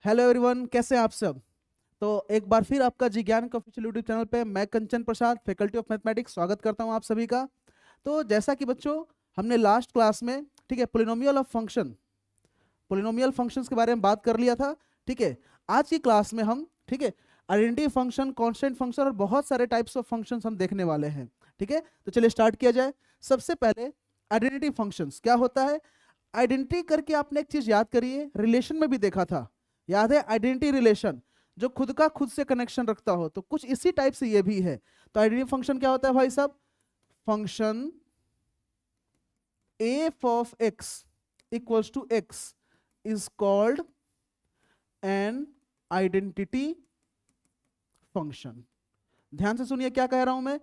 Hello everyone, कैसे हैं आप सब। तो एक बार फिर आपका जी ज्ञान का ऑफिशियल यूट्यूब चैनल पे मैं कंचन प्रसाद, फैकल्टी ऑफ मैथमेटिक्स, स्वागत करता हूं आप सभी का। तो जैसा कि बच्चों, हमने लास्ट क्लास में, ठीक है, पोलिनोमियल फंक्शंस के बारे में बात कर लिया था। ठीक है, आज की क्लास में हम, ठीक है, आइडेंटिटी फंक्शन, कांस्टेंट फंक्शन और बहुत सारे टाइप्स ऑफ फंक्शंस हम देखने वाले हैं। ठीक है, तो चलिए स्टार्ट किया जाए। सबसे पहले आइडेंटिटी फंक्शंस क्या होता है। आइडेंटिटी करके आपने एक चीज याद करिए, रिलेशन में भी देखा था, याद है, आइडेंटिटी रिलेशन, जो खुद का खुद से कनेक्शन रखता हो, तो कुछ इसी टाइप से ये भी है। तो आइडेंटिटी फंक्शन क्या होता है भाई साहब। Function f of x equals to x is called an identity function. ध्यान से सुनिए क्या कह रहा हूं मैं।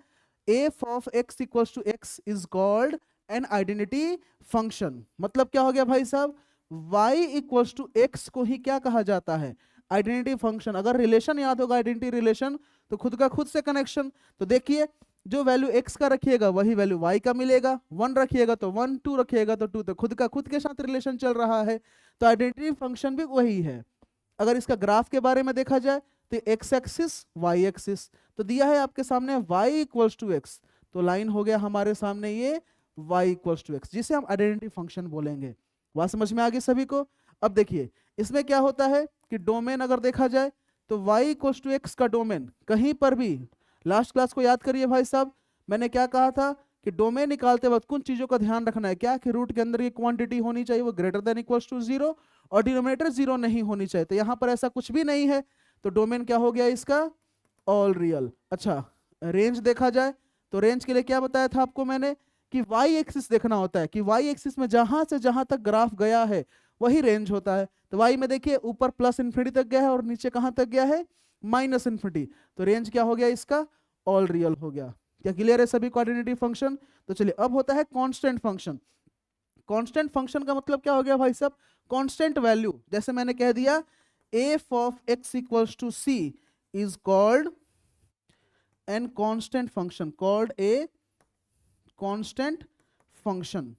F of x equals to x is called an identity function. मतलब क्या हो गया भाई साहब, y इक्वल्स टू एक्स को ही क्या कहा जाता है, आइडेंटिटी फंक्शन। अगर रिलेशन याद होगा, आइडेंटिटी रिलेशन, तो खुद का खुद से कनेक्शन। तो देखिए, जो वैल्यू x का रखिएगा वही वैल्यू y का मिलेगा, 1 रखिएगा तो 1, 2 रखिएगा तो 2, तो खुद का खुद के साथ रिलेशन चल रहा है। तो आइडेंटिटी फंक्शन भी वही है। अगर इसका ग्राफ के बारे में देखा जाए तो एक्स एक्सिस वाई एक्सिस, तो दिया है आपके सामने y इक्वल्स टू एक्स, तो लाइन हो गया हमारे सामने ये y इक्वल्स टू एक्स, जिसे हम आइडेंटिटी फंक्शन बोलेंगे। बात समझ में आ गई सभी को। अब देखिए, इसमें क्या होता है कि डोमेन अगर देखा जाए तो y इक्वल्स टू एक्स का डोमेन कहीं पर भी, लास्ट क्लास को याद करिए भाई साहब, मैंने क्या कहा था कि डोमेन निकालते वक्त कुछ चीजों का ध्यान रखना है। क्या कि रूट के अंदर ये क्वांटिटी होनी चाहिए, वो greater than equals to zero, और डिनोमिनेटर जीरो नहीं होनी चाहिए। तो यहाँ पर ऐसा कुछ भी नहीं है, तो डोमेन क्या हो गया इसका, ऑल रियल। अच्छा, रेंज देखा जाए तो रेंज के लिए क्या बताया था आपको मैंने कि वाई एक्सिस देखना होता है, कि वाई एक्सिस में जहां से जहां तक ग्राफ गया है वही रेंज होता है। तो वाई में देखिए ऊपर प्लस इन्फिनिटी तक गया है और नीचे कहां तक गया है, माइनस इन्फिनिटी। तो रेंज क्या हो गया इसका, ऑल रियल हो गया। क्या क्लियर है सभी को आइडेंटिटी फंक्शन। तो चलिए, अब होता है कांस्टेंट फंक्शन। कांस्टेंट फंक्शन का मतलब क्या हो गया भाई साहब, कांस्टेंट वैल्यू। जैसे मैंने कह दिया f of x equals to c is called an constant function, called a constant function.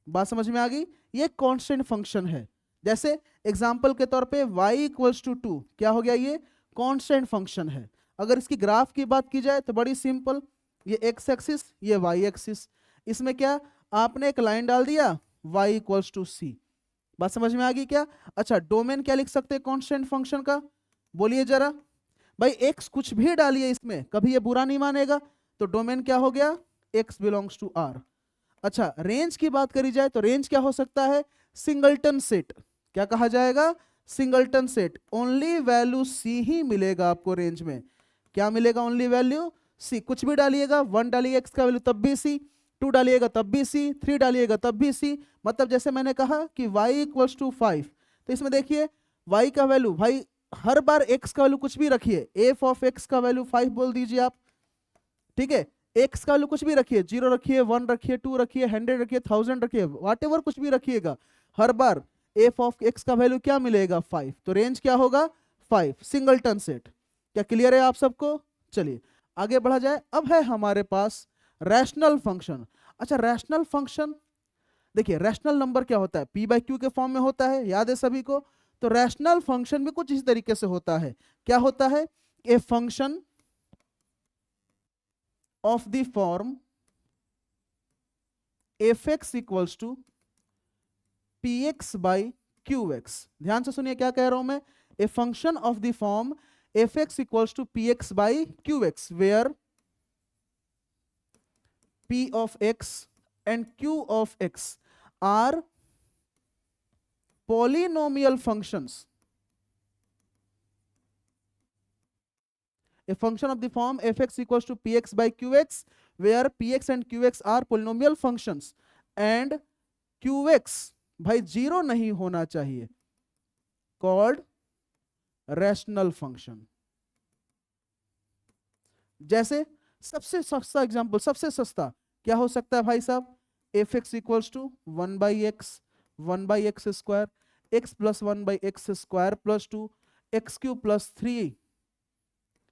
बात समझ में आ गई, ये कांस्टेंट फंक्शन है। जैसे एग्जांपल के तौर पे y इक्वल्स टू 2 क्या हो गया, ये कांस्टेंट फंक्शन है। अगर इसकी ग्राफ की बात की जाए तो बड़ी सिंपल, ये x एक्सिस, ये y एक्सिस, इसमें क्या आपने एक लाइन डाल दिया y इक्वल्स टू सी। बात समझ में आ गई क्या। अच्छा, डोमेन क्या लिख सकते हैं कांस्टेंट फंक्शन का, बोलिए जरा भाई। x कुछ भी डालिए इसमें, कभी ये बुरा नहीं मानेगा। तो डोमेन क्या हो गया, x बिलोंग्स टू r। अच्छा, रेंज की बात करी जाए तो रेंज क्या हो सकता है, सिंगलटन सेट। क्या कहा जाएगा, singleton set. Only value C ही मिलेगा आपको रेंज में। क्या मिलेगा, ओनली वैल्यू सी। कुछ भी डालिएगा, 1 डालिएगा एक्स का वैल्यू तब भी सी, 2 डालिएगा तब भी सी, 3 डालिएगा तब भी सी। मतलब जैसे मैंने कहा कि y इक्वल्स टू 5, तो इसमें देखिए y का वैल्यू, भाई हर बार x का वैल्यू कुछ भी रखिए, एफ ऑफ x का वैल्यू 5 बोल दीजिए आप। ठीक है, एक्स का वैल्यू कुछ भी रखिए, 0 रखिए, 1 रखिए, 2 रखिए, 100 रखिए, 1000 रखिए, व्हाटएवर कुछ भी रखिएगा, हर बार एफ ऑफ एक्स का वैल्यू क्या मिलेगा, 5। तो रेंज क्या होगा, 5, सिंगलटन सेट। क्या क्लियर है आप सबको। चलिए आगे बढ़ा जाए। अब है हमारे पास रैशनल फंक्शन। अच्छा, रैशनल फंक्शन देखिए, रैशनल नंबर क्या होता है, पी बाई क्यू के फॉर्म में होता है, याद है सभी को। तो रैशनल फंक्शन भी कुछ इस तरीके से होता है। क्या होता है, A function of the form fx equals to px by qx। ध्यान से सुनिए क्या कह रहा हूं मैं, a function of the form fx equals to px by qx where p of x and q of x are polynomial functions। A function of the form fx equals to px by qx where px and qx are polynomial functions and qx भाई zero नहीं होना चाहिए, called rational function. जैसे सबसे सस्ता example, सबसे सस्ता क्या हो सकता है भाई साहब, f x equals to 1 by x square, x plus 1 by x square plus 2, x cube plus 3,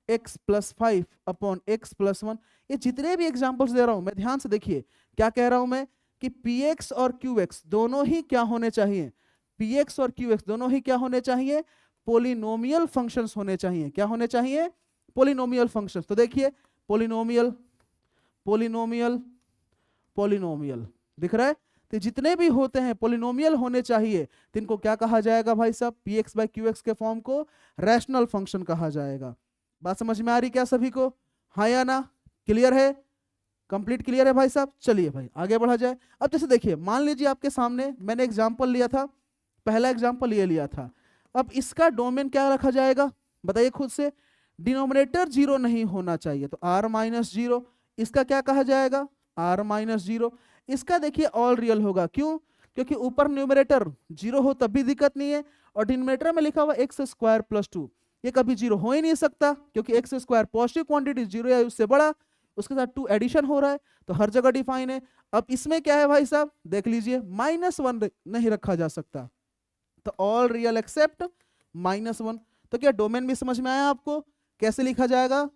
x plus 5 upon x plus 1। ये जितने भी एग्जांपल्स दे रहा हूं मैं, ध्यान से देखिए क्या कह रहा हूं मैं, कि पी एक्स और क्यू एक्स दोनों ही क्या होने चाहिए, px और qx दोनों ही क्या होने चाहिए, पोलिनोमियल फंक्शंस होने चाहिए। क्या होने चाहिए, पोलिनोमियल फंक्शंस। तो देखिए पोलिनोमियल पोलिनोमियल पोलिनोमियल दिख रहा है, तो जितने भी होते हैं पोलिनोमियल होने चाहिए, तो इनको क्या कहा जाएगा भाई साहब, px बाई qx के फॉर्म को रैशनल फंक्शन कहा जाएगा। बात समझ में आ रही क्या सभी को, हाँ या ना, क्लियर है, कंप्लीट क्लियर है भाई साहब। चलिए भाई आगे बढ़ा जाए। अब जैसे देखिए मान लीजिए आपके सामने मैंने एग्जांपल लिया था, पहला एग्जांपल ये लिया था, अब इसका डोमेन क्या रखा जाएगा, बताइए खुद से, डिनोमिनेटर जीरो नहीं होना चाहिए, तो r माइनस जीरो, इसका क्या कहा जाएगा, r माइनस जीरो। इसका देखिए ऑल रियल होगा, क्यों, क्योंकि ऊपर न्यूमरेटर जीरो हो तब भी दिक्कत नहीं है, और डिनोमिनेटर में लिखा हुआ एक्स स्क्वायर प्लस टू, ये कभी जीरो हो ही नहीं सकता, क्योंकि x square positive quantity, zero या उससे बड़ा, उसके साथ टू एडिशन हो रहा है, तो हर जगह डिफाइन है। अब इसमें क्या है भाई साहब, देख लीजिए -1 नहीं रखा जा सकता, तो ऑल रियल एक्सेप्ट -1। तो क्या डोमेन भी समझ में आया आपको, कैसे लिखा जाएगा,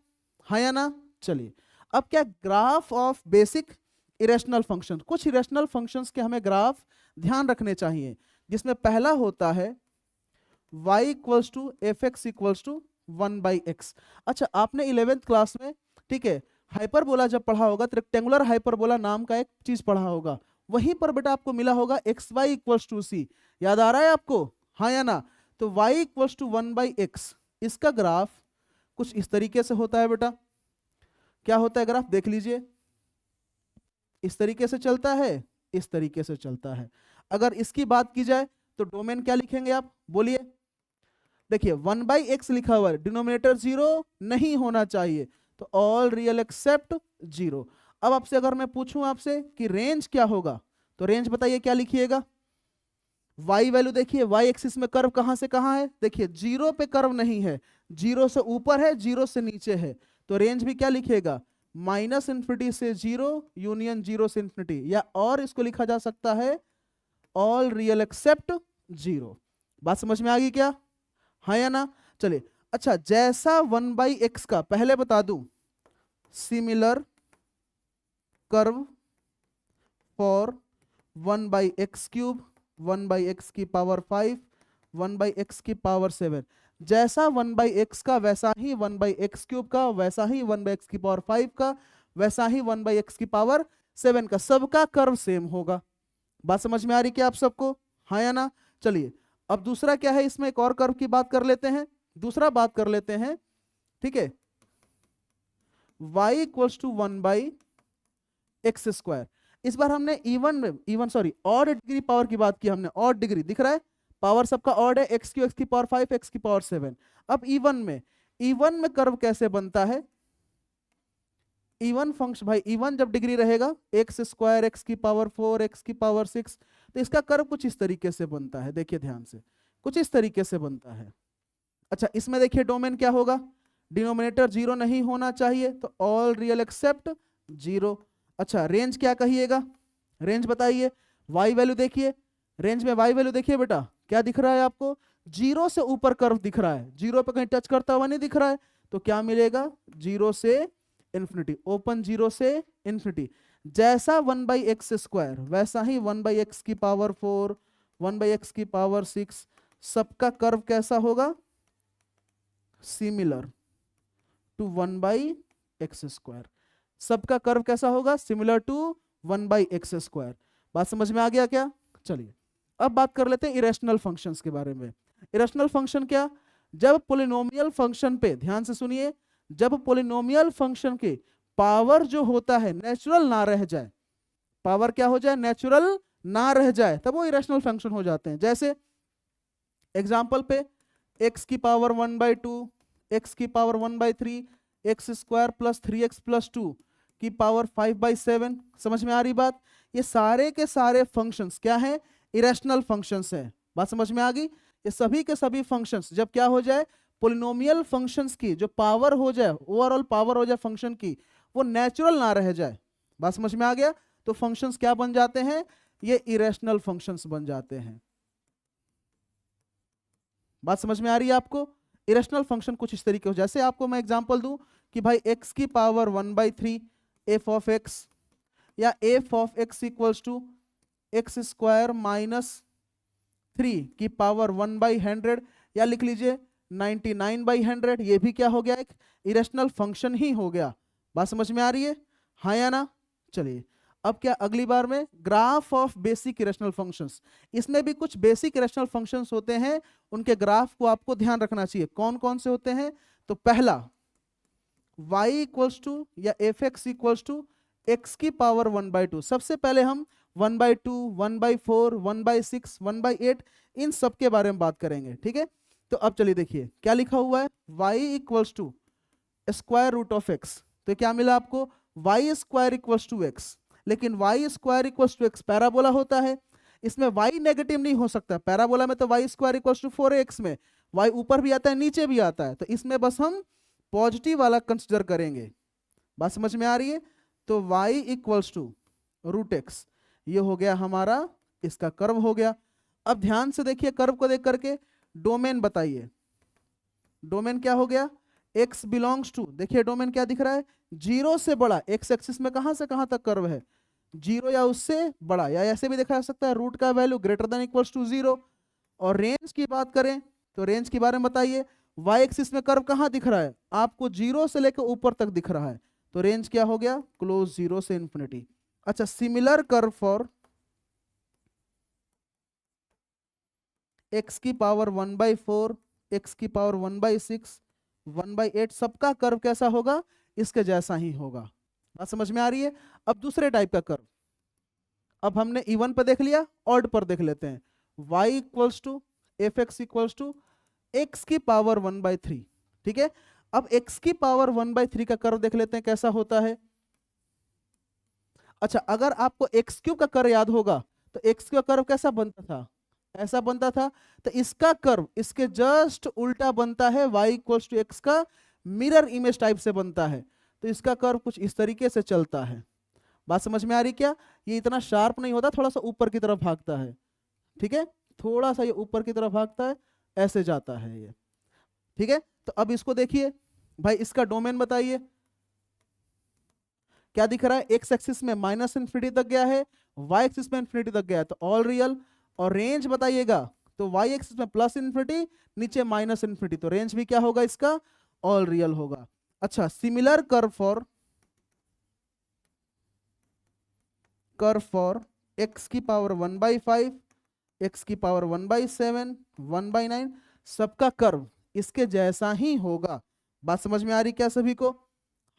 हाँ या ना। चलिए अब क्या, graph of basic irrational function, कुछ इरेशनल फंक्शंस के हमें ग्राफ ध्यान रखने चाहिए, जिसमें पहला होता है y equals to f x equals to 1/x। अच्छा आपने 11th क्लास में, ठीक है, हाइपरबोला जब पढ़ा होगा तो रेक्टेंगुलर हाइपरबोला नाम का एक चीज पढ़ा होगा, वहीं पर बेटा आपको मिला होगा xy इक्वल्स टू c, याद आ रहा है आपको, हाँ या ना। तो y इक्वल्स टू 1/x, इसका ग्राफ कुछ इस तरीके से होता है बेटा, क्या होता है ग्राफ, देख लीजिए, इस तरीके से चलता है, इस तरीके से चलता है। अगर इसकी बात की जाए तो डोमेन क्या लिखेंगे आप, बोलिए, देखिए 1/x लिखा हुआ है, डिनोमिनेटर जीरो नहीं होना चाहिए, तो ऑल रियल एक्सेप्ट जीरो। अब आपसे अगर मैं पूछूं आपसे कि रेंज क्या होगा, तो रेंज बताइए क्या लिखिएगा, y वैल्यू देखिए, y एक्सिस में कर्व कहां से कहां है, देखिए जीरो पे कर्व नहीं है, जीरो से ऊपर है, जीरो से नीचे है, तो रेंज भी क्या लिखिएगा, -∞ से जीरो यूनियन जीरो से इंफिनिटी, या और इसको लिखा जा सकता है ऑल रियल एक्सेप्ट जीरो। बात समझ में आ गई क्या, हाँ या ना। चलिए अच्छा, जैसा 1/x का, पहले बता दूं, similar curve for 1/x³, 1/x की पावर 5, 1/x की पावर 7, जैसा 1/x का वैसा ही 1/x³ का, वैसा ही 1/x की पावर 5 का, वैसा ही 1/x की पावर 7 का, सबका कर्व सेम होगा। बात समझ में आ रही क्या आप सबको, हाँ या ना। चलिए अब दूसरा क्या है, इसमें एक और कर्व की बात कर लेते हैं, दूसरा बात कर लेते हैं, ठीक है, y इक्वल्स टू 1/x²। इस बार हमने ऑड डिग्री पावर की बात की हमने, ऑड डिग्री दिख रहा है, पावर सबका ऑड है, x³ x की पावर 5, x की पावर 7। अब इवन में कर्व कैसे बनता है, इवन फंक्शन भाई, इवन जब डिग्री रहेगा, x² x की पावर 4, x की पावर 6, तो इसका कर्व कुछ इस तरीके से बनता है, देखिए ध्यान से, कुछ इस तरीके से बनता है। अच्छा इसमें देखिए डोमेन क्या होगा, डिनोमिनेटर जीरो नहीं होना चाहिए, तो ऑल रियल एक्सेप्ट जीरो। अच्छा रेंज क्या कहिएगा, रेंज बताइए, y वैल्यू देखिए, रेंज में y वैल्यू देखिए बेटा, क्या दिख रहा है आपको, जीरो से ऊपर कर्व दिख रहा है, जीरो पे कहीं टच करता हुआ नहीं दिख रहा है, तो क्या मिलेगा, जीरो से इन्फिनिटी, ओपन जीरो से इन्फिनिटी। जैसा 1/x² वैसा ही 1/x की पावर 4, 1/x की पावर 6, सबका कर्व कैसा होगा, सिमिलर टू 1/x², सबका कर्व कैसा होगा, सिमिलर टू 1/x²। बात समझ में आ गया क्या। चलिए अब बात कर लेते हैं इरेशनल फंक्शंस के बारे में। इरेशनल फंक्शन क्या, जब पोलिनोमियल फंक्शन पे, ध्यान से सुनिए, जब पोलिनोमियल फंक्शन के पावर जो होता है नेचुरल ना रह जाए, पावर क्या हो जाए, नेचुरल ना रह जाए, तब वो इरेशनल फंक्शन हो जाते हैं। जैसे एग्जांपल पे x की पावर 1/2, x की power 1/3, x² plus 3x plus 2 की पावर 5/7, समझ में आ रही बात। ये सारे के सारे फंक्शंस क्या हैं, इरेशनल फंक्शंस हैं। बात समझ में आ गई। ये सभी के सभी फंक्शंस जब क्या हो जाए, पोलिनोमियल फंक्शंस की जो पावर हो जाए, ओवरऑल पावर हो जाए फंक्शन की, वो नेचुरल ना रह जाए, बात समझ में आ गया, तो फंक्शंस क्या बन जाते हैं, ये इरेशनल फंक्शंस बन जाते हैं। बात समझ में आ रही है आपको। इरेशनल फंक्शन कुछ इस तरीके हो, जैसे आपको मैं एग्जांपल दूं कि भाई x की पावर 1/3 f ऑफ x, या f of x equals to x² minus 3 की पावर 1/100, या लिख लीजिए 99/100, ये भी क्या हो गया, एक इरेशनल फंक्शन ही हो गया। बात समझ में आ रही है, हाँ या ना? चलिए अब क्या, अगली बार में graph of basic irrational functions, इसमें भी कुछ बेसिक इरेशनल फंक्शंस होते हैं, उनके ग्राफ को आपको ध्यान रखना चाहिए। कौन कौन से होते हैं? तो पहला y इक्वल्स टू या f x equals to x की पावर 1/2। सबसे पहले हम 1/2, 1/4, 1/6, 1/8 इन सब के बारे में बात करेंगे, ठीक है? तो अब चलिए देखिए क्या लिखा हुआ है, y equals to square root of X. तो क्या मिला आपको, Y square equals to X. लेकिन Y square equals to X parabola होता है, इसमें y नेगेटिव नहीं हो सकता। पैराबोला में तो Y square equals to 4x में y ऊपर भी आता है नीचे भी आता है, तो इसमें बस हम पॉजिटिव वाला कंसिडर करेंगे। बात समझ में आ रही है? तो y equals to root x, ये हो गया हमारा इसका कर्व हो गया। अब ध्यान से देखिए कर्व को देख करके डोमेन बताइए, डोमेन क्या हो गया, x बिलोंग्स टू, देखिए डोमेन क्या दिख रहा है, 0 से बड़ा। x एक्सिस में कहां से कहां तक कर्व है, 0 या उससे बड़ा, या ऐसे भी देखा जा सकता है रूट का value greater than equals to 0। और रेंज की बात करें तो रेंज के बारे में बताइए, y एक्सिस में कर्व कहां दिख रहा है आपको, 0 से लेकर ऊपर तक दिख रहा है, तो रेंज क्या हो गया, क्लोज 0 से इंफिनिटी। अच्छा, सिमिलर कर्व फॉर x की पावर 1/4, x की पावर 1/6, 1/8, सबका कर्व कैसा होगा, इसके जैसा ही होगा। बात समझ में आ रही है? अब दूसरे टाइप का कर्व, अब हमने इवन पर देख लिया, ऑड पर देख लेते हैं। y equals to f x equals to x की पावर 1/3, ठीक है? अब x की पावर 1/3 का कर्व देख लेते हैं कैसा होता है। अच्छा, अगर आपको एक्स क्यूब का कर्व याद होगा तो एक्स क्यूब का कर्व कैसा बनता था, ऐसा बनता था। तो इसका कर्व इसके जस्ट उल्टा बनता है, y इक्वल्स टू एक्स का मिरर इमेज टाइप से बनता है। तो इसका कर्व कुछ इस तरीके से चलता है। बात समझ में आ रही क्या? ये इतना शार्प नहीं होता, थोड़ा सा ऊपर की तरफ भागता है, ठीक है? थोड़ा सा ये ऊपर की तरफ भागता है, ऐसे जाता है ये, ठीक है? तो अब इसको देखिए भाई, इसका डोमेन बताइए क्या दिख रहा है, एक्स एक्सिस में माइनस इन्फिनिटी तक गया है, वाई एक्सिस में इन्फिनिटी तक गया है, तो ऑल रियल। और रेंज बताइएगा तो वाई एक्सिस में प्लस इन्फिनिटी, नीचे माइनस इन्फिनिटी, तो रेंज भी क्या होगा इसका, ऑल रियल होगा। अच्छा, सिमिलर कर्व फॉर एक्स की पावर 1/5, एक्स की पावर 1/7, 1/9, सबका कर्व इसके जैसा ही होगा। बात समझ में आ रही क्या सभी को,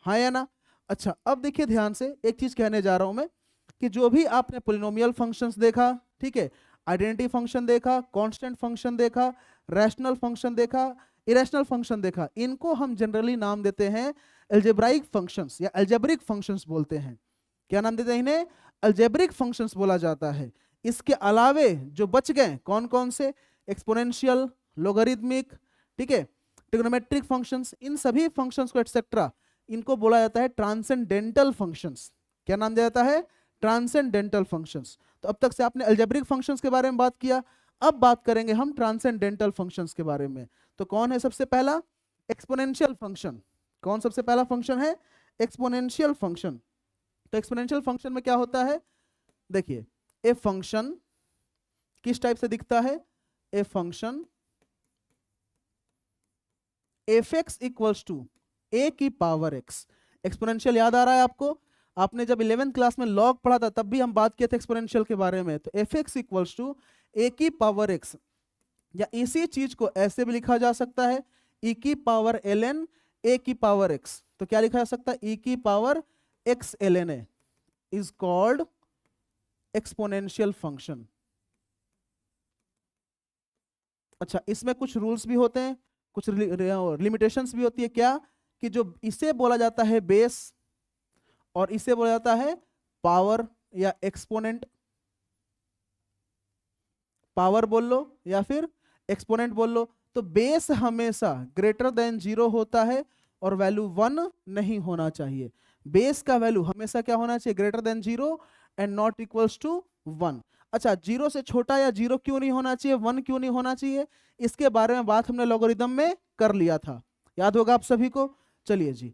हाँ या ना? अच्छा, अब देखिए ध्यान से एक चीज कहने जा रहा हूं मैं, कि जो भी आपने पोलिनोमियल फंक्शंस देखा, ठीक है, आइडेंटिटी फंक्शन देखा, कांस्टेंट फंक्शन देखा, रैशनल फंक्शन देखा, इरेशनल फंक्शन देखा, इनको हम जनरली नाम देते हैं अलजेब्राइक फंक्शंस या अलजेब्रिक फंक्शंस बोलते हैं। क्या नाम देते हैं इन्हें, अलजेब्रिक फंक्शंस बोला जाता है। इसके अलावे जो बच गए कौन कौन से, एक्सपोनेंशियल, लोगरिथमिक, ठीक है, ट्रिग्नोमेट्रिक फंक्शंस, इन सभी फंक्शंस को एटसेट्रा, इनको बोला जाता है ट्रांसेंडेंटल फंक्शंस। क्या नाम दिया जाता है, ट्रांसेंडेंटल फंक्शंस। तो अब तक से आपने अलजेब्रिक फंक्शंस के बारे में बात किया, अब बात करेंगे हम ट्रांसेंडेंटल फंक्शंस के बारे में। तो कौन है सबसे पहला, एक्सपोनेंशियल फंक्शन। कौन सबसे पहला फंक्शन है, एक्सपोनेंशियल फंक्शन। तो एक्सपोनेंशियल फंक्शन में क्या होता है, देखिए ए फंक्शन किस टाइप से दिखता है, A function F x equals to A की पावर एक्स। एक्सपोनेंशियल याद आ रहा है आपको, आपने जब 11th क्लास में लॉग पढ़ा था तब भी हम बात किए थे एक्सपोनेंशियल के बारे में। तो F x equals to A की पावर एक्स, या इसी चीज को ऐसे भी लिखा जा सकता है ई की पावर एल एन ए की पावर एक्स। तो क्या लिखा जा सकता है, ई की power x l n a is called exponential function. अच्छा, इसमें कुछ रूल्स भी होते हैं, कुछ लिमिटेशंस भी होती है। क्या, कि जो इसे बोला जाता है बेस और इसे बोला जाता है पावर या एक्सपोनेंट, पावर बोल लो या फिर एक्सपोनेंट बोल लो। तो बेस हमेशा ग्रेटर देन 0 होता है और वैल्यू 1 नहीं होना चाहिए। बेस का वैल्यू हमेशा क्या होना चाहिए, greater than 0 and not equals to 1। अच्छा, 0 से छोटा या 0 क्यों नहीं होना चाहिए, 1 क्यों नहीं होना चाहिए, इसके बारे में बात हमने लॉगरिथम में कर लिया था, याद होगा आप सभी को। चलिए जी,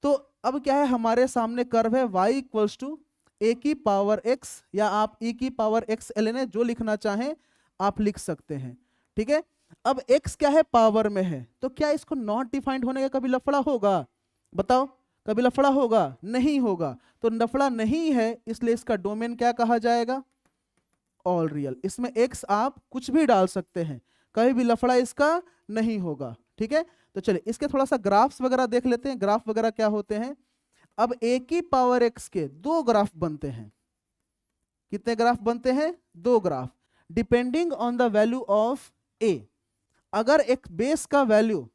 तो अब क्या है, हमारे सामने कर्व है y इक्वल्स टू ए की पावर x, या आप e की पावर x ln जो लिखना चाहें आप लिख सकते हैं, ठीक है। अब x क्या है, पावर में है, तो क्या इसको नॉट डिफाइंड होने का कभी लफड़ा होगा? बताओ, कभी लफड़ा होगा? नहीं होगा। तो लफड़ा नहीं है, इसलिए इसका डोमेन क्या कहा जाएगा? All real. इसमें x आप कुछ भी डाल सकते हैं, कभी भी लफड़ा इसका नहीं होगा, ठीक है। तो चलिए इसके थोड़ा सा ग्राफ्स वगैरह देख लेते हैं, ग्राफ वगैरह क्या होते हैं। अब a की पावर x के दो ग्राफ बनते हैं। कितने ग्राफ बनते हैं? दो graph, depending on the value of a। अगर एक बेस का वैल्यू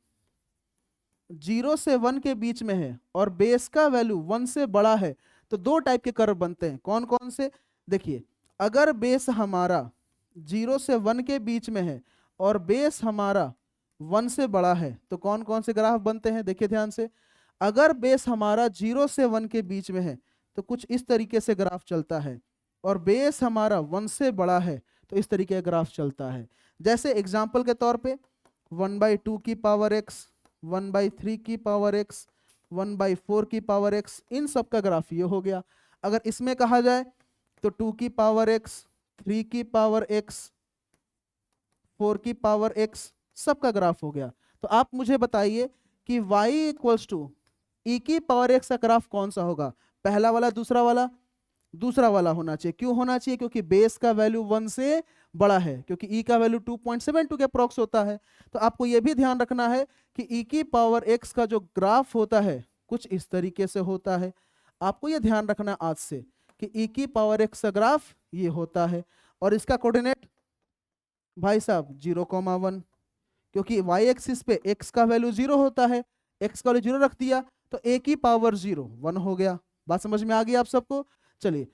0 से 1 के बीच में है और बेस का वैल्यू 1 से बड़ा है, तो दो टाइप के कर्व बनते हैं। कौन कौन से? देखिए, अगर बेस हमारा 0 से 1 के बीच में है और बेस हमारा 1 से बड़ा है, तो कौन कौन से ग्राफ बनते हैं? देखिए ध्यान से, अगर बेस हमारा 0 से 1 के बीच में है तो कुछ इस तरीके से ग्राफ चलता है, और बेस हमारा 1 से बड़ा है तो इस तरीके का ग्राफ चलता है। जैसे एग्जाम्पल के तौर पे 1/2 की पावर x, 1/3 की पावर x, 1/4 की पावर x, इन सब का ग्राफ ये हो गया। अगर इसमें कहा जाए तो 2 की पावर x, 3 की पावर x, 4 की पावर x, सबका ग्राफ हो गया। तो आप मुझे बताइए कि y इक्वल्स टू e की पावर x का ग्राफ कौन सा होगा? पहला वाला, दूसरा वाला? दूसरा वाला होना चाहिए। क्यों होना चाहिए? क्योंकि बेस का वैल्यू 1 से बड़ा है, क्योंकि e का वैल्यू 2.72 के अप्रॉक्स होता है। तो आपको यह भी ध्यान रखना है कि e की पावर x का जो ग्राफ होता है कुछ इस तरीके से होता है। आपको यह ध्यान रखना है आज से कि e की पावर x का ग्राफ ये होता है, और इसका कोऑर्डिनेट भाई साहब 0,1, क्योंकि y एक्सिस पे x का वैल्यू 0 होता है, x का वैल्यू 0 रख दिया तो a की पावर 0 1 हो गया। बात समझ में आ गई आप सबको? चलिए,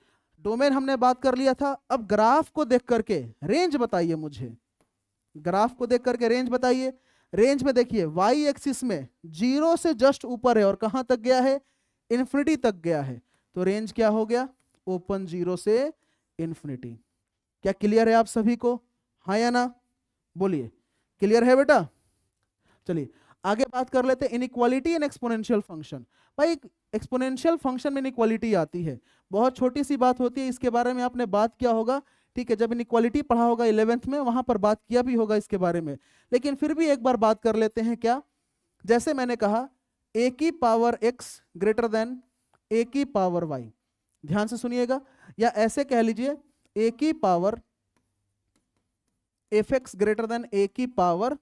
डोमेन हमने बात कर लिया था। अब ग्राफ को देख करके रेंज बताइए मुझे, ग्राफ को देख करके रेंज बताइए। रेंज में देखिए y एक्सिस में 0 से जस्ट ऊपर है और कहां तक गया है? इन्फिनिटी तक गया है। तो रेंज क्या हो गया? ओपन 0 से इन्फिनिटी। क्या क्लियर है आप सभी को? हाँ या ना? बोलिए, क्लियर है बेटा? चलिए आगे बात कर लेते हैं इनइक्वालिटी इन एक्सपोनेंशियल फंक्शन। भाई एक्सपोनेंशियल फंक्शन में इनइक्वालिटी आती है, बहुत छोटी सी बात होती है, इसके बारे में आपने बात किया होगा, ठीक है, जब इनइक्वालिटी पढ़ा होगा 11th में, वहां पर बात किया भी होगा इसके बारे में, लेकिन फिर भी एक बार बात कर लेते हैं। क्या? जैसे मैंने कहा a की power x greater than a की पावर y, ध्यान से सुनिएगा, या ऐसे कह लीजिए a की power fx greater than a की पावर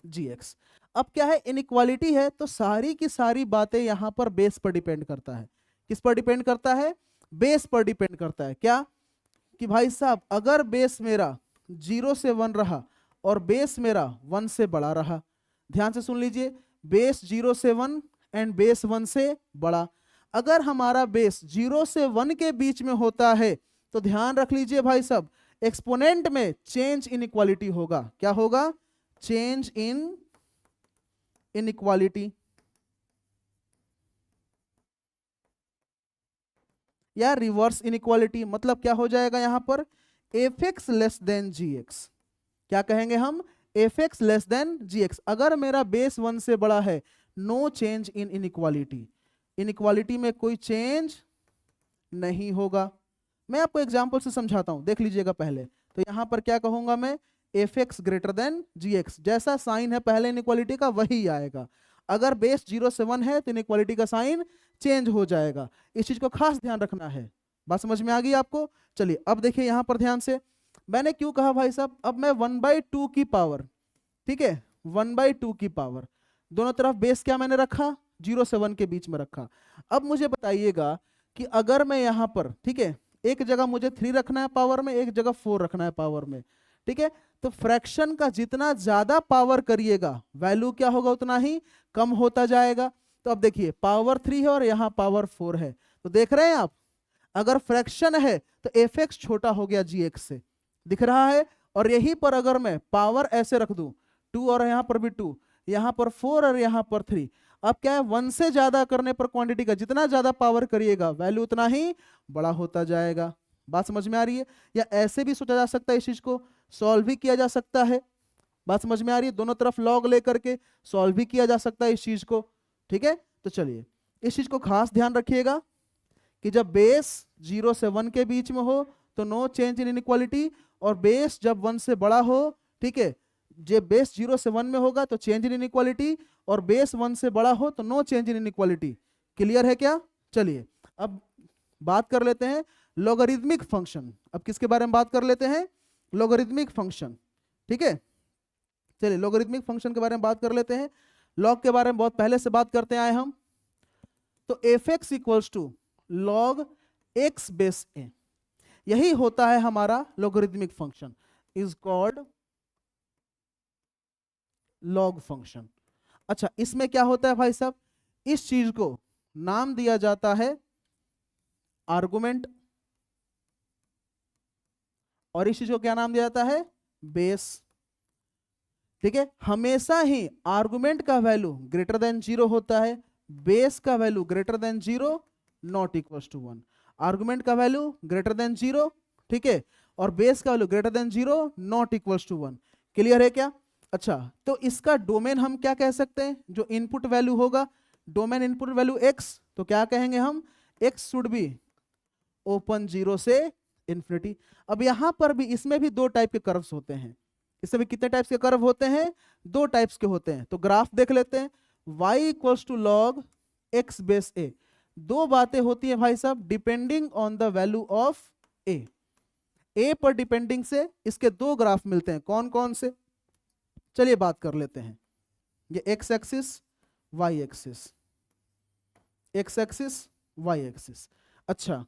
gx। अब क्या है? इनइक्वालिटी है तो सारी की सारी बातें यहां पर बेस पर डिपेंड करता है। किस पर डिपेंड करता है? बेस पर डिपेंड करता है। क्या कि भाई साहब अगर बेस मेरा 0 से 1 रहा और बेस मेरा 1 से बड़ा रहा, ध्यान से सुन लीजिए, बेस 0 से 1 एंड बेस 1 से बड़ा। अगर हमारा बेस 0 से 1 के बीच में होता है तो ध्यान रख लीजिए भाई साहब, एक्सपोनेंट में चेंज इन इक्वालिटी होगा। क्या होगा? चेंज इन इनइक्वालिटी, या रिवर्स इनइक्वालिटी। मतलब क्या हो जाएगा यहां पर? fx less than gx। क्या कहेंगे हम? fx less than gx। अगर मेरा बेस 1 से बड़ा है, no change in inequality, inequality में कोई चेंज नहीं होगा। मैं आपको एग्जांपल से समझाता हूं, देख लीजिएगा पहले। तो यहां पर क्या कहूंगा मैं? fx ग्रेटर देन gx, जैसा साइन है पहले इनइक्वालिटी का वही आएगा। अगर बेस 0 से 1 है तो इनइक्वालिटी का साइन चेंज हो जाएगा। इस चीज को खास ध्यान रखना है। बात समझ में आ गई आपको? चलिए अब देखिए यहां पर ध्यान से, मैंने क्यों कहा भाई साहब, अब मैं 1/2 की पावर, ठीक है, 1/2 की पावर, दोनों तरफ बेस क्या मैंने रखा? 0 से 1 के बीच में रखा। अब मुझे बताइएगा कि अगर मैं यहां पर, ठीक है, एक जगह मुझे 3 रखना है पावर में, एक जगह 4 रखना है पावर में, ठीक है, तो फ्रैक्शन का जितना ज्यादा पावर करिएगा वैल्यू क्या होगा? उतना ही कम होता जाएगा। तो अब देखिए पावर 3 है और यहां पावर 4 है, तो देख रहे हैं आप, अगर फ्रैक्शन है तो fx छोटा हो गया gx से, दिख रहा है। और यहीं पर अगर मैं पावर ऐसे रख दूं, 2 और यहां पर भी 2, यहां पर 4 और यहां पर 3, अब क्या है? 1 से ज्यादा करने पर क्वांटिटी का जितना ज्यादा पावर करिएगा वैल्यू उतना ही बड़ा होता जाएगा। बात समझ में आ रही है? या ऐसे भी सोचा जा सकता है, इस चीज को सॉल्व भी किया जा सकता है। बात समझ में आ रही है? दोनों तरफ लॉग लेकर के सॉल्व भी किया जा सकता है इस चीज को, ठीक है। तो चलिए इस चीज को खास ध्यान रखिएगा कि जब बेस 0 से 1 के बीच में हो तो नो चेंज इन इनइक्वालिटी, और बेस जब 1 से बड़ा हो, ठीक है, जब बेस 0 से 1 में होगा तो चेंज इन इनइक्वालिटी, और बेस 1 से बड़ा हो तो no change in inequality. Clear है क्या? चलिए अब बात कर लेते हैं लॉगरिदमिक फंक्शन। अब किसके बारे में बात कर लेते हैं? Logarithmic function. ठीक है, चलिए लॉगरिदमिक फंक्शन के बारे में बात कर लेते हैं। लॉग के बारे में बहुत पहले से बात करते आए हम। तो F x equals to log x base A, यही होता है हमारा logarithmic function, is called log function. अच्छा, इसमें क्या होता है भाई साहब? इस चीज को नाम दिया जाता है आर्गुमेंट, और इस चीज को क्या नाम दिया जाता है? बेस। ठीक है, हमेशा ही आर्गुमेंट का वैल्यू ग्रेटर देन 0 होता है, बेस का value greater than 0 not equals to 1। Argument का वैल्यू ग्रेटर देन 0, ठीक है, और बेस का value greater than 0 not equals to 1। Clear है क्या? अच्छा, तो इसका डोमेन हम क्या कह सकते हैं? जो इनपुट वैल्यू होगा, डोमेन इनपुट वैल्यू x, तो क्या कहेंगे हम? x शुड बी ओपन 0 से इन्फिनिटी। अब यहां पर भी इसमें भी दो टाइप के कर्व्स होते हैं। इसमें भी कितने टाइप्स के कर्व होते हैं? दो टाइप्स के होते हैं। तो ग्राफ देख लेते हैं। y equals to log x base a, दो बातें होती हैं भाई साहब, depending on the value of a पर डिपेंडिंग से इसके दो ग्राफ मिलते हैं। कौन कौन से? चलिए बात कर लेते हैं। ये x axis, y axis, x axis, y axis. अच्छा,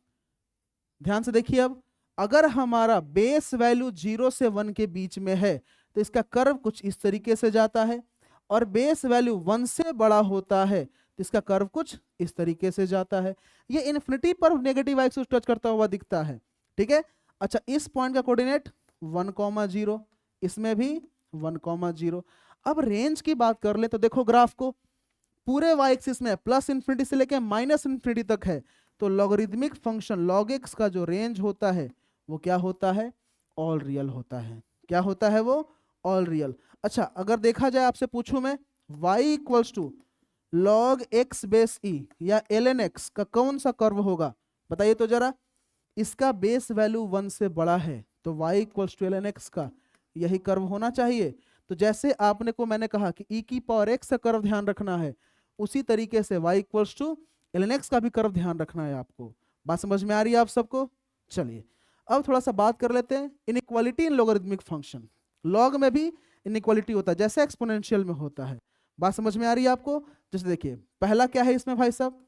ध्यान से देखिए। अब अगर हमारा बेस वैल्यू 0 से 1 के बीच में है तो इसका कर्व कुछ इस तरीके से जाता है, और बेस वैल्यू 1 से बड़ा होता है तो इसका कर्व कुछ इस तरीके से जाता है। ये इन्फिनिटी पर नेगेटिव एक्सिस टच करता हुआ दिखता है। ठीक है, अच्छा, इस पॉइंट का कोऑर्डिनेट 1,0, इसमें भी 1,0। अब रेंज की बात कर ले तो देखो ग्राफ को, पूरे y एक्सिस में प्लस इन्फिनिटी से लेकर माइनस इन्फिनिटी तक है, तो लॉगरिदमिक फंक्शन log x का जो रेंज होता है वो क्या होता है? ऑल रियल होता है। क्या होता है वो? All real. अच्छा, अगर देखा जाए, आपसे पूछूं मैं, y equals to log x base E या ln x का कौन सा कर्व होगा? बताइए तो जरा। इसका बेस वैल्यू 1 से बड़ा है तो y equals to ln x का यही कर्व होना चाहिए। तो जैसे आपने को मैंने कहा कि e की पावर x का कर्व ध्यान रखना है, उसी तरीके से y equals to ln x का भी कर्व ध्यान रखना है आपको। बात समझ में आ रही है आप सबको? चलिए अब थोड़ा सा बात कर लेते हैं inequality in logarithmic function. Log में भी इनइक्वालिटी होता है जैसे एक्सपोनेंशियल में होता है। बात समझ में आ रही है आपको? जैसे देखिए, पहला क्या है इसमें भाई साहब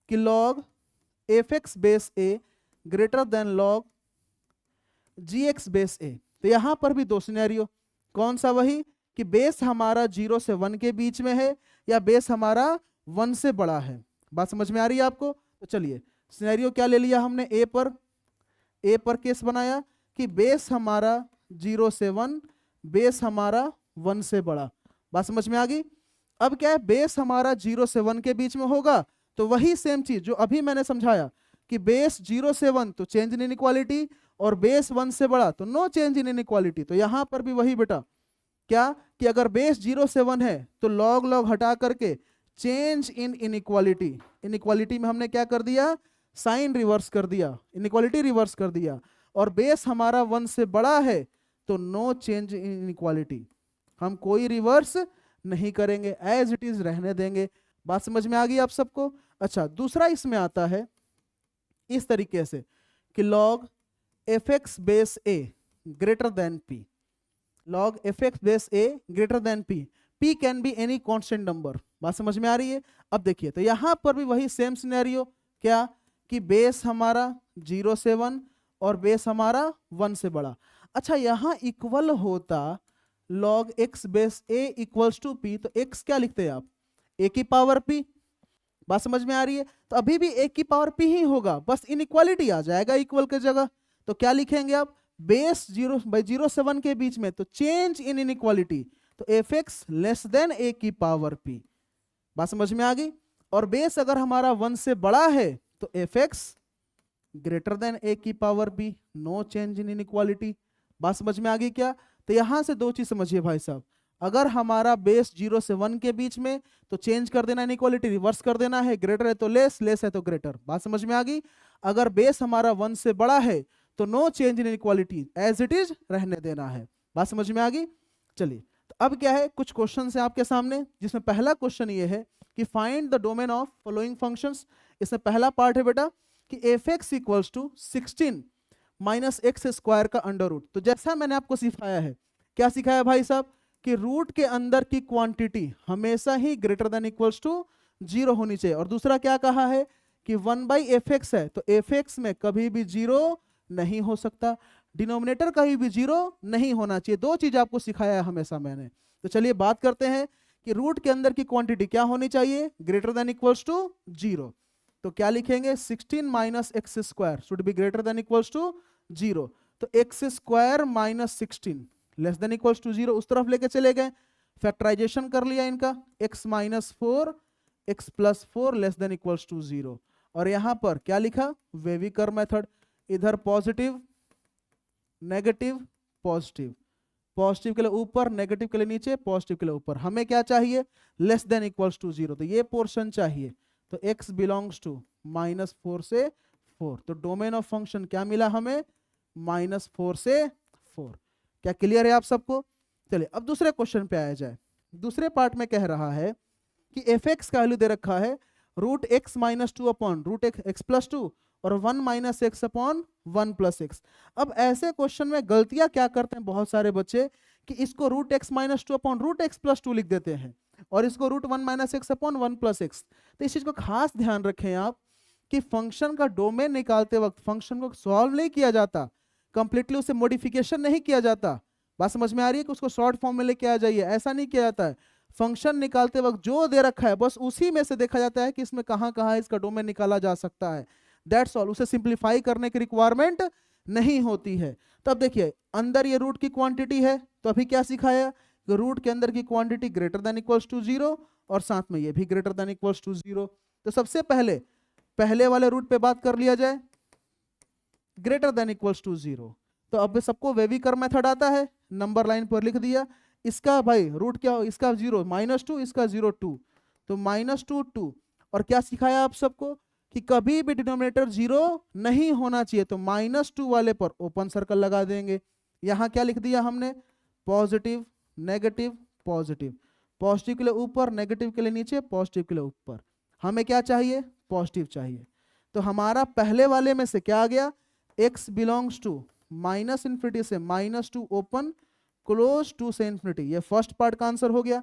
कि log F X base A greater than log G X base A. तो यहां पर भी दो सिनेरियो। कौन सा? वही कि बेस हमारा 0 से 1 के बीच में है या बेस हमारा 1 से बड़ा है। बात समझ में आ रही है आपको? तो चलिए, सिनेरियो क्या ले लिया हमने? ए पर केस बनाया कि बेस हमारा 0 से 1, बेस हमारा 1 से बड़ा। बात समझ में आ गई? अब क्या है, बेस हमारा 0 से 1 के बीच में होगा तो वही सेम चीज जो अभी मैंने समझाया कि बेस 0 से 1 तो चेंज इन इनइक्वालिटी, और बेस 1 से बड़ा तो नो चेंज इन इनइक्वालिटी। तो यहां पर भी वही बेटा, क्या कि अगर बेस 0 से 1 है तो लॉग लॉग हटा करके चेंज इन इनइक्वालिटी, इनइक्वालिटी में हमने क्या कर दिया? साइन रिवर्स कर दिया, इनइक्वालिटी रिवर्स कर दिया। और बेस हमारा 1 से बड़ा है तो नो चेंज इन इनइक्वालिटी, हम कोई रिवर्स नहीं करेंगे, एज इट इज रहने देंगे। बात समझ में आ गई आप सबको? अच्छा, दूसरा इसमें आता है इस तरीके से कि log F X base A greater then P, log F X base A greater then P, P can be any constant number. बात समझ में आ रही है? अब देखिए, तो यहां पर भी वही सेम सिनेरियो, क्या कि बेस हमारा 0 से 1 और बेस हमारा 1 से बड़ा। अच्छा, यहां इक्वल होता log x base a equals to p, तो एक्स क्या लिखते हैं आप? ए की पावर पी। बात समझ में आ रही है? तो अभी भी ए की पावर पी ही होगा, बस इनइक्वालिटी आ जाएगा इक्वल के जगह। तो क्या लिखेंगे आप? बेस 0 से 1 के बीच में तो चेंज इन इनइक्वालिटी, तो F x less than a की पावर पी। बात समझ में आ गई? और बेस अगर हमारा 1 से बड़ा है तो F x greater than a की power b, no change in inequality. बात समझ में आ गई क्या? तो यहां से दो चीज समझिए भाई साहब, अगर हमारा बेस 0 से 1 के बीच में तो चेंज कर देना, इनइक्वालिटी रिवर्स कर देना है, ग्रेटर है तो लेस, लेस है तो ग्रेटर। बात समझ में आ गई? अगर बेस हमारा 1 से बड़ा है तो no change in inequality, as it is रहने देना है। बात समझ में आ गई? चलिए, तो अब क्या है, कुछ क्वेश्चन है आपके सामने, जिसमें पहला क्वेश्चन ये है कि find the domain of following functions. इसमें पहला पार्ट है बेटा कि f x equals to 16 minus x square का अंडर रूट। तो जैसा मैंने आपको सिखाया है, क्या सिखाया भाई साहब, कि रूट के अंदर की क्वांटिटी हमेशा ही ग्रेटर देन इक्वल्स टू 0 होनी चाहिए। और दूसरा क्या कहा है कि 1 बाई एफ एक्स है, तो एफ एक्स में कभी भी 0 नहीं हो सकता, डिनोमिनेटर कहीं भी 0 नहीं होना चाहिए। दो चीज आपको सिखाया है हमेशा मैंने। तो चलिए बात करते हैं कि रूट के अंदर की क्वांटिटी क्या होनी चाहिए, ग्रेटर देन इक्वल्स टू 0। तो क्या लिखेंगे, 16 minus x square should be greater than equals to 0। तो x square minus 16 less than equals to 0, उस तरफ लेके चले गए, फैक्टराइजेशन कर लिया इनका, x minus 4 x plus 4 less than equals to 0। और यहां पर क्या लिखा, वेविकर मेथड, इधर पॉजिटिव नेगेटिव पॉजिटिव, पॉजिटिव के लिए ऊपर नेगेटिव के लिए नीचे, पॉजिटिव के लिए ऊपर। हमें क्या चाहिए, लेस देन इक्वल्स टू 0, तो ये पोर्शन चाहिए। तो x बिलोंग्स टू -4 से 4, तो डोमेन ऑफ फंक्शन क्या मिला हमें, -4 से 4। क्या क्लियर है आप सबको? चलिए अब दूसरे क्वेश्चन पे आया जाए। दूसरे पार्ट में कह रहा है कि एफ एक्स का वैल्यू दे रखा है root x minus 2 upon root x plus 2 और 1 minus x upon 1 plus x. अब ऐसे क्वेश्चन में गलतियां क्या करते हैं बहुत सारे बच्चे कि इसको root x minus 2 upon root x plus 2 लिख देते हैं और इसको root 1 minus x upon 1 plus x. तो इस चीज को खास ध्यान रखें आप कि फंक्शन का डोमेन निकालते वक्त फंक्शन को सॉल्व नहीं किया जाता, कंप्लीटली उसे मॉडिफिकेशन नहीं किया जाता। बात समझ में आ रही है कि उसको शॉर्ट फॉर्म में लेके आ जाइए, ऐसा नहीं किया जाता है। फंक्शन निकालते वक्त जो दे रखा है बस उसी में से देखा जाता है कि इसमें कहां कहां इसका डोमेन निकाला जा सकता है, दैट्स ऑल। उसे सिंप्लीफाई करने की रिक्वायरमेंट नहीं होती है। तब देखिए अंदर ये रूट की क्वांटिटी है, तो अभी क्या सिखाया कि रूट के अंदर की quantity greater than equals to 0 और साथ में ये भी ग्रेटर देन इक्वल्स टू 0। तो सबसे पहले वाले रूट पे बात कर लिया जाए, ग्रेटर देन इक्वल्स टू 0। तो अब सबको वेविकर मेथड आता है, नंबर लाइन पर लिख दिया, इसका भाई रूट क्या हो, इसका 0 -2, इसका 0 2, तो -2 2। और क्या सिखाया आप सबको कि कभी भी डिनोमिनेटर 0 नहीं होना चाहिए, तो -2 वाले पर ओपन सर्कल लगा देंगे। यहां क्या लिख दिया हमने, पॉजिटिव नेगेटिव पॉजिटिव, पॉजिटिव के लिए ऊपर नेगेटिव के लिए नीचे, पॉजिटिव के लिए ऊपर। हमें क्या चाहिए, पॉजिटिव चाहिए। तो हमारा पहले वाले में से क्या आ गया, x belongs to minus infinity से -2 ओपन क्लोज 2 से इन्फिनिटी, ये फर्स्ट पार्ट का आंसर हो गया।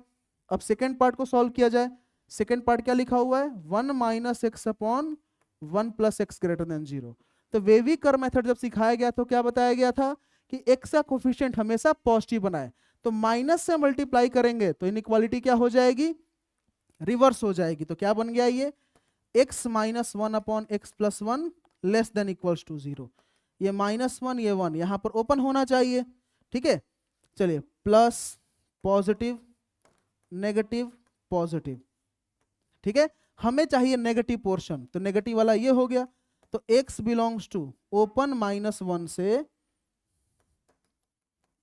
अब सेकेंड पार्ट को सॉल्व किया जाए। सेकेंड पार्ट क्या लिखा हुआ है, 1 minus x upon 1 plus x greater than 0। तो वेविकर मेथड जब सिखाया गया तो क्या बताया गया था कि x का कोफिशिएंट हमेशा पॉजिटिव बनाए, तो माइनस से मल्टीप्लाई करेंगे तो इनइक्वालिटी क्या हो जाएगी, रिवर्स हो जाएगी। तो क्या बन गया ये, x minus 1 upon x plus 1 less than equals to 0। ये -1 ये 1 यहां पर ओपन होना चाहिए, ठीक है। चलिए प्लस पॉजिटिव नेगेटिव पॉजिटिव, ठीक है। हमें चाहिए नेगेटिव पोर्शन, तो नेगेटिव वाला ये हो गया। तो x बिलोंग्स टू ओपन -1 से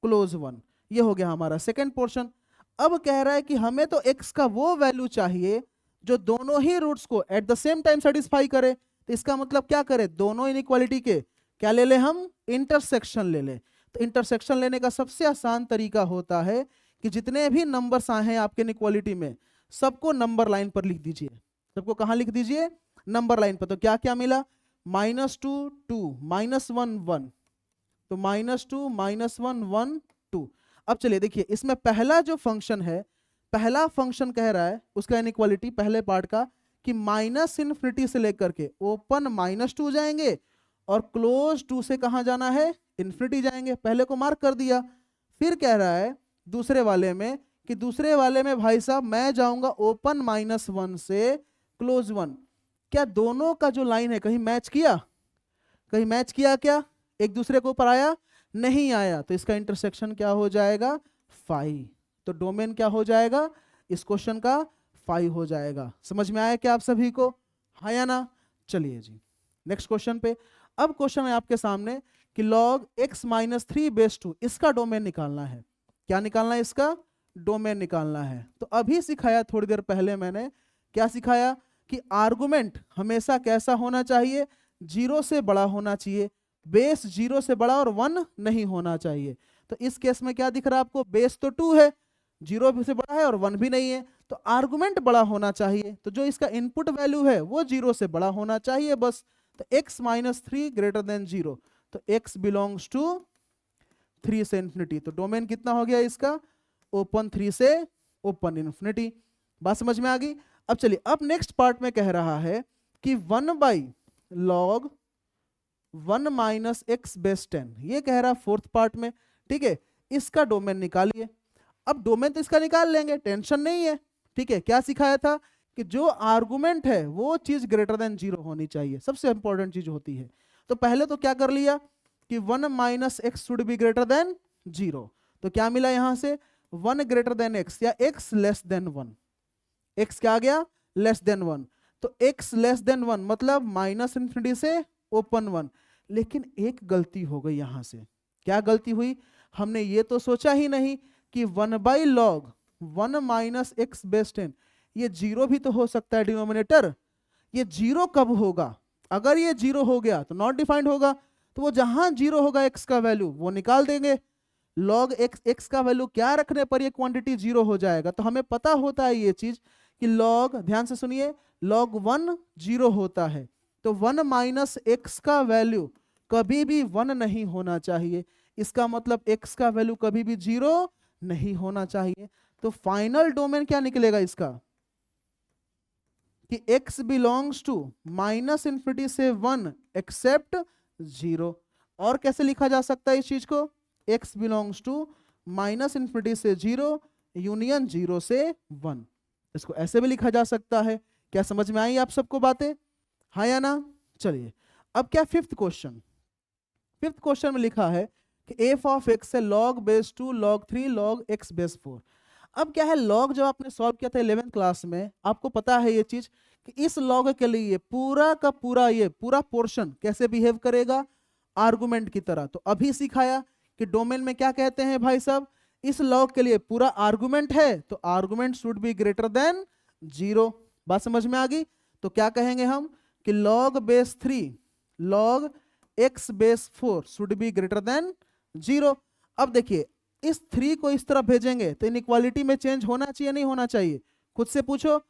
क्लोज 1, ये हो गया हमारा सेकेंड पोर्शन। अब कह रहा है कि हमें तो x का वो वैल्यू चाहिए जो दोनों ही रूट्स को at the same time satisfy करे। तो इसका मतलब क्या करे, दोनों इनइक्वालिटी के क्या ले ले, हम इंटरसेक्शन ले ले। तो इंटरसेक्शन लेने का सबसे आसान तरीका होता है कि जितने भी नंबर्स आए हैं आपके इनइक्वालिटी में सबको नंबर लाइन पर लिख दीजिए। सबको कहां लिख दीजिए, नंबर लाइन पर। तो क्या क्या मिला, -2 2 -1 1, तो -2 -1 1 2। अब चलिए देखिए इसमें पहला जो फंक्शन है, पहला फंक्शन कह रहा है उसका इनइक्वालिटी पहले पार्ट का कि माइनस इन्फिनिटी से लेकर के ओपन -2 जाएंगे और क्लोज 2 से कहां जाना है, इन्फिनिटी जाएंगे। पहले को मार्क कर दिया। फिर कह रहा है दूसरे वाले में कि दूसरे वाले में भाई साहब मैं जाऊंगा ओपन -1 से क्लोज 1। क्या दोनों का जो लाइन है कहीं मैच किया, कहीं मैच किया क्या, एक दूसरे के ऊपर आया, नहीं आया। तो इसका इंटरसेक्शन क्या हो जाएगा, 5। तो डोमेन क्या हो जाएगा इस क्वेश्चन का, 5 हो जाएगा। समझ में आया क्या आप सभी को, हाँ या ना। चलिए जी नेक्स्ट क्वेश्चन पे। अब क्वेश्चन है आपके सामने कि log x माइनस 3/2 इसका डोमेन निकालना है। क्या निकालना है, इसका डोमेन निकालना है। तो अभी सिखाया थोड़ी देर पहले मैंने, क्या सिखाया कि आर्गुमेंट हमेशा कैसा होना चाहिए, 0 से बड़ा होना चाहिए। बेस 0 से बड़ा और 1 नहीं होना चाहिए। तो इस केस में क्या दिख रहा है आपको, बेस तो 2 है, 0 से बड़ा है और 1 भी नहीं है, तो आर्गुमेंट बड़ा होना चाहिए। तो जो इसका इनपुट वैल्यू है वो 0 से बड़ा होना चाहिए बस। तो x माइनस 3 ग्रेटर देन 0, तो x बिलोंग्स टू 3 से इंफिनिटी। तो डोमेन कितना हो गया इसका, ओपन 3 से ओपन इन्फिनिटी। बात समझ में आ गई। अब चलिए, अब नेक्स्ट पार्ट में कह रहा है कि 1/log 1 माइनस एक्स बेस 10, ये कह रहा फोर्थ पार्ट में, ठीक है। इसका डोमेन निकालिए। अब डोमेन तो इसका निकाल लेंगे, टेंशन नहीं है, ठीक है। क्या सिखाया था कि जो आर्गुमेंट है वो चीज ग्रेटर देन 0 होनी चाहिए, सबसे इंपॉर्टेंट चीज होती है। तो पहले तो क्या कर लिया कि 1 minus x should be greater than 0। तो क्या मिला यहां से, 1 ग्रेटर देन एक्स या x लेस देन 1। x क्या आ गया, लेस देन 1। तो x लेस देन 1 मतलब माइनस इंफिनिटी से ओपन 1। लेकिन एक गलती हो गई यहां से। क्या गलती हुई, हमने ये तो सोचा ही नहीं कि 1/log 1 माइनस एक्स बेस 10, ये 0 भी तो हो सकता है डिनोमिनेटर। ये 0 कब होगा, अगर ये 0 हो गया तो नॉट डिफाइंड होगा, तो वो जहां 0 होगा x का वैल्यू वो निकाल देंगे। log x का वैल्यू क्या रखने पर ये क्वांटिटी 0 हो जाएगा। तो हमें पता होता है ये चीज कि log, ध्यान से सुनिए, log 1 0 होता है। तो 1 माइनस एक्स का वैल्यू कभी भी 1 नहीं होना चाहिए। इसका मतलब x का वैल्यू कभी भी 0 नहीं होना चाहिए। तो फाइनल डोमेन क्या निकलेगा इसका कि x belongs to minus infinity से 1 एक्सेप्ट 0। और कैसे लिखा जा सकता है इस चीज को, x belongs to minus infinity से 0 यूनियन 0 से 1। इसको ऐसे भी लिखा जा सकता है। क्या समझ में आई आप सबको बातें, हाँ या ना। चलिए अब क्या फिफ्थ क्वेश्चन में लिखा है कि एफ ऑफ एक्स है log base 2 log 3 log x base 4। अब क्या है, log जब आपने सॉल्व किया था 11th क्लास में, आपको पता है ये चीज कि इस log के लिए पूरा का पूरा ये पूरा पोर्शन कैसे बिहेव करेगा, आर्गुमेंट की तरह। तो अभी सिखाया कि डोमेन में क्या कहते हैं भाई साहब, इस log के लिए पूरा आर्गुमेंट है तो argument should be greater than 0। बात समझ में आ गई। तो क्या कहेंगे हम कि log base 3 log x base 4 should be greater than 0। अब देखिए, इस 3 को इस तरफ भेजेंगे तो इनइक्वालिटी में चेंज होना चाहिए नहीं होना चाहिए, खुद से पूछो।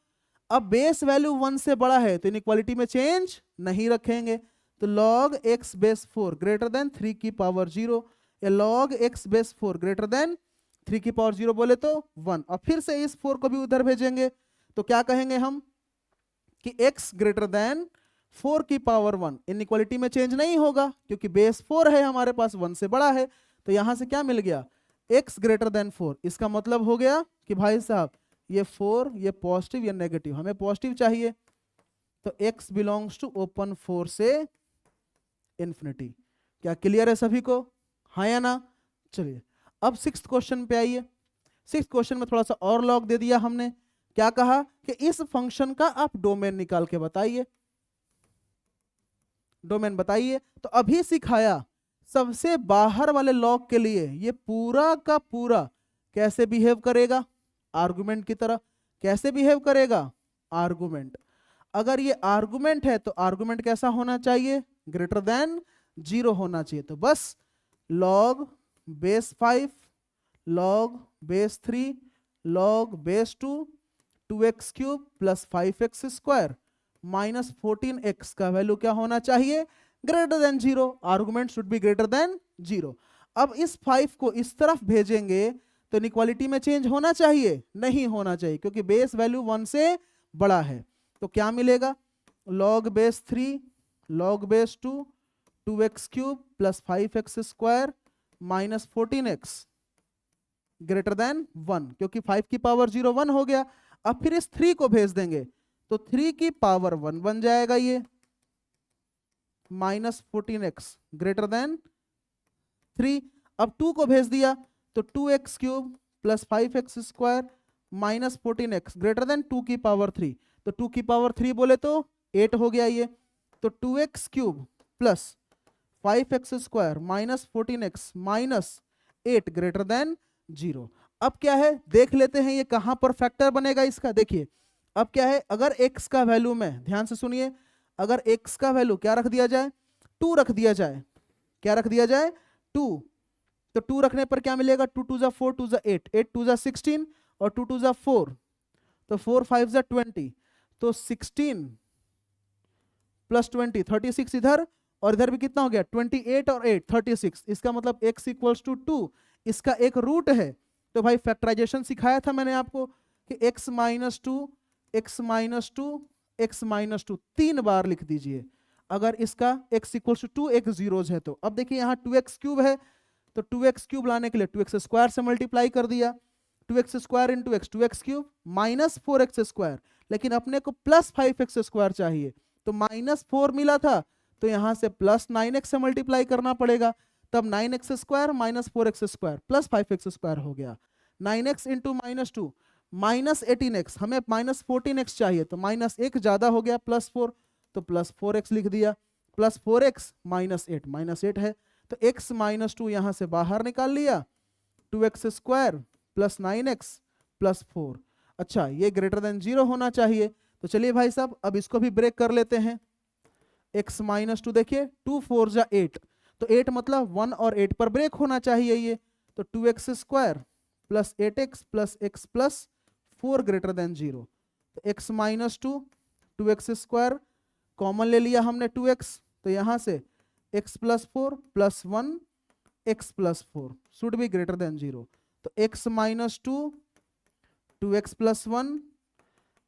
अब बेस वैल्यू 1 से बड़ा है तो इनइक्वालिटी में चेंज नहीं रखेंगे। तो log x base 4 greater than 3 की पावर 0 या log x base 4 greater than 3 की पावर 0 बोले तो 1। और फिर से इस 4 को भी उधर भेजेंगे तो क्या कहेंगे हम कि x ग्रेटर देन 4 की पावर 1। इनइक्वालिटी में चेंज नहीं होगा क्योंकि बेस 4 है हमारे पास, 1 से बड़ा है। तो यहां से क्या मिल गया, x ग्रेटर देन 4। इसका मतलब हो गया कि भाई साहब ये 4 ये पॉजिटिव या नेगेटिव, हमें पॉजिटिव चाहिए। तो x बिलोंग्स टू ओपन 4 से इंफिनिटी। क्या क्लियर है सभी को, हाँ या ना। चलिए अब सिक्स्थ क्वेश्चन पे आइए। सिक्स्थ क्वेश्चन में थोड़ा सा और लॉग दे दिया हमने। क्या कहा कि इस फंक्शन का आप डोमेन निकाल के बताइए, डोमेन बताइए। तो अभी सिखाया सबसे बाहर वाले लॉग के लिए ये पूरा का पूरा कैसे बिहेव करेगा, आर्गुमेंट की तरह। कैसे बिहेव करेगा, आर्गुमेंट। अगर ये आर्गुमेंट है तो आर्गुमेंट कैसा होना चाहिए, ग्रेटर देन 0 होना चाहिए। तो बस log base 5 log base 3 log base 2 2x cube plus 5x square minus 14x का वैल्यू क्या होना चाहिए, greater than 0। Argument should be greater than 0। अब इस 5 को इस तरफ भेजेंगे तो इनइक्वालिटी में चेंज होना चाहिए नहीं होना चाहिए क्योंकि बेस वैल्यू 1 से बड़ा है। तो क्या मिलेगा, log base 3 log base 2 2x cube plus 5x square minus 14x greater than 1, क्योंकि 5 की पावर 0 1 हो गया। अब फिर इस 3 को भेज देंगे तो 3 की पावर 1 बन जाएगा ये, माइनस 14x ग्रेटर देन 3। अब 2 को भेज दिया तो 2x cube plus 5x square minus 14x greater than 2 की पावर 3। तो 2 की पावर 3 बोले तो 8 हो गया ये। तो 2x cube plus 5x square minus 14x minus 8 greater than 0। अब क्या है देख लेते हैं ये कहां पर फैक्टर बनेगा इसका। देखिए अब क्या है, अगर x का वैल्यू में, ध्यान से सुनिए, अगर x का वैल्यू क्या रख दिया जाए, 2 रख दिया जाए क्या रख दिया जाए 2, तो 2 रखने पर क्या मिलेगा 2 2 जा 4 2 जा 8 8 2 जा 16 और 2 2 जा 4, तो 4 5 जा 20, तो 16 प्लस 20 36 इधर, और इधर भी कितना हो गया 28 और 8 36, इसका मतलब x इक्वल्स टू 2, इसका एक रूट है। तो भाई फैक्टराइजेशन सिखाया था मैंने आपको कि x minus two x minus two x minus two 3 बार लिख दीजिए अगर इसका x इक्वल्स टू 2 एक जीरोज है तो। अब देखिए यहाँ 2x क्यूब है, तो 2x क्यूब लाने के लिए 2x स्क्वायर से मल्टीप्लाई कर दिया, 2x square into x 2x cube minus 4x square, लेकिन अपने को प्लस 5x स्क्वायर चाहिए, तो माइनस 4 मिला था तो यहाँ से प्लस 9x से मल्टीप्लाई करना पड़ेगा, तब 9x square minus 4x square plus 5x square हो गया, 9x into minus 2 minus 18x, हमें माइनस 14x चाहिए तो माइनस 1 ज्यादा हो गया प्लस 4, तो प्लस 4x लिख दिया, प्लस 4x माइनस 8 माइनस 8 है, तो x माइनस 2 यहाँ से बाहर निकाल लिया, 2x square plus 9x plus 4। अच्छा ये ग्रेटर देन 0 होना चाहिए, तो चलिए भाई साहब अब इसको भी ब्रेक कर लेते हैं। x माइनस 2 देखिए 2 4 जा 8, तो 8 मतलब 1 और 8 पर ब्रेक होना चाहिए ये, तो 2x square plus 8x plus x plus 4 greater than 0, तो x minus 2 2x square common ले लिया हमने 2x, तो यहाँ से x plus 4 plus 1 x plus 4 should be greater than 0, तो x minus 2 2x plus 1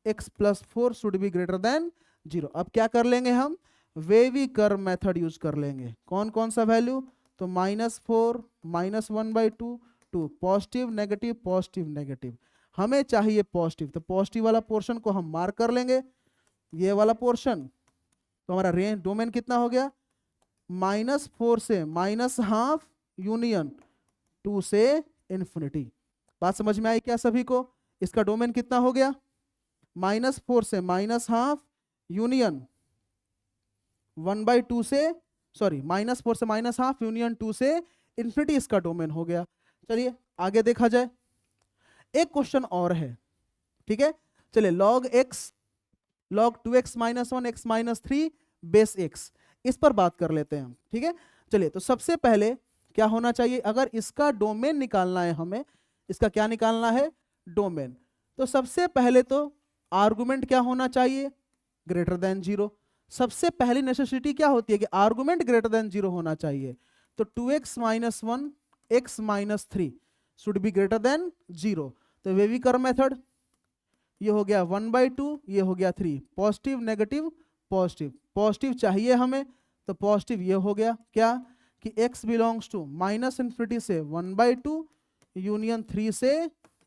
x plus 4 should be greater than 0। अब क्या कर लेंगे हम वेवी कर्व मेथड यूज कर लेंगे, कौन कौन सा वैल्यू, तो माइनस 4 माइनस 1/2 2 पॉजिटिव नेगेटिव, हमें चाहिए पॉजिटिव, तो पॉजिटिव वाला पोर्शन को हम मार्क कर लेंगे, ये वाला पोर्शन, तो हमारा रेंज डोमेन कितना हो गया -4 से -½ यूनियन 2 से इन्फिनिटी। बात समझ में आई क्या सभी को, इसका डोमेन कितना हो गया -4 से -½ यूनियन 1/2 से सॉरी -4 से -½ यूनियन 2 से इन्फिनिटी इसका डोमेन हो गया। चलिए आगे देखा जाए, एक क्वेश्चन और है, ठीक है, चलिए log 2x minus 1 x minus 3 base x, इस पर बात कर लेते हैं, ठीक है। चलिए तो सबसे पहले क्या होना चाहिए, अगर इसका डोमेन निकालना है हमें, इसका क्या निकालना है डोमेन, तो सबसे पहले तो आर्गुमेंट क्या होना चाहिए ग्रेटर देन 0, सबसे पहली नेसेसिटी क्या होती है कि आर्गुमेंट ग्रेटर देन 0 होना चाहिए, तो 2x minus 1 x minus 3 should be greater than 0, तो वेवी कर्व मेथड, ये हो गया 1/2, ये हो गया 3, पॉजिटिव नेगेटिव पॉजिटिव, पॉजिटिव चाहिए हमें, तो पॉजिटिव ये हो गया क्या कि x बिलोंग्स टू -∞ से 1/2 यूनियन 3 से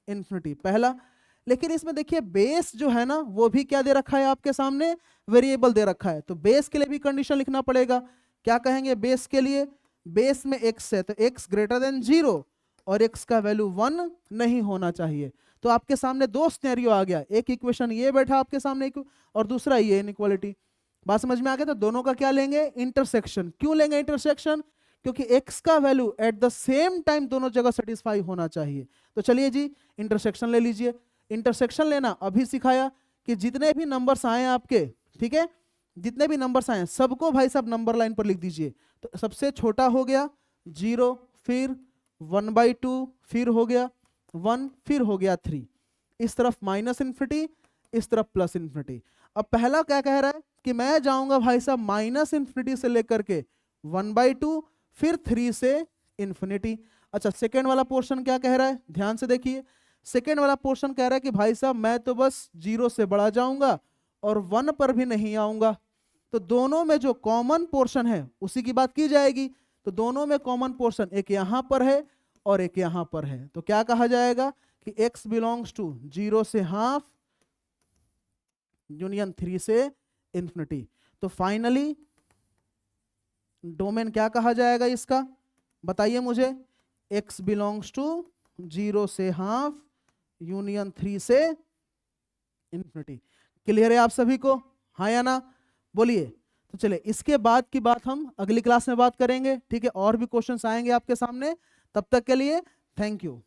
इन्फिनिटी पहला। लेकिन इसमें देखिए बेस जो है ना वो भी क्या दे रखा है आपके सामने वेरिएबल दे रखा है, तो बेस के लिए भी कंडीशन लिखना पड़ेगा, क्या कहेंगे बेस के लिए, बेस में x है तो x ग्रेटर देन 0 और x का वैल्यू 1 नहीं होना चाहिए, तो आपके सामने दो सिनेरियो आ गया, एक इक्वेशन ये बैठा आपके सामने और दूसरा ये इनइक्वालिटी। बात समझ में आ गया, तो दोनों का क्या लेंगे इंटरसेक्शन, क्यों लेंगे इंटरसेक्शन, क्योंकि x का value at the same time दोनों जगह सेटिस्फाई होना चाहिए। तो चलिए जी इंटरसेक्शन ले लीजिए, इंटरसेक्शन लेना अभी सिखाया कि जितने भी नंबर्स आए आपके, ठीक है, जितने भी नंबर्स आए सबको भाई साहब नंबर लाइन पर लिख दीजिए, तो सबसे छोटा हो गया 0, फिर 1/2, फिर हो गया 1, फिर हो गया 3, इस तरफ -∞, इस तरफ +∞। अब पहला क्या कह रहा है कि मैं जाऊंगा भाई साहब -∞ से लेकर के 1/2 फिर 3 से इन्फिनिटी। अच्छा सेकेंड वाला पोर्शन क्या कह रहा है, ध्यान से देखिए, सेकेंड वाला पोर्शन कह रहा है कि भाई साहब मैं तो बस 0 से बढ़ा जाऊंगा और 1 पर भी नहीं आऊंगा, तो दोनों में जो कॉमन पोर्शन है उसी की बात की जाएगी, तो दोनों में कॉमन पोर्शन एक यहां पर है और एक यहां पर है, तो क्या कहा जाएगा कि x बिलोंग्स टू 0 से ½ यूनियन 3 से इन्फिनिटी। तो फाइनली डोमेन क्या कहा जाएगा इसका बताइए मुझे, x बिलोंग्स टू 0 से ½ यूनियन 3 से इन्फिनिटी। क्लियर है आप सभी को, हाँ या ना बोलिए। तो चलिए इसके बाद की बात हम अगली क्लास में बात करेंगे, ठीक है, और भी क्वेश्चंस आएंगे आपके सामने, तब तक के लिए थैंक यू।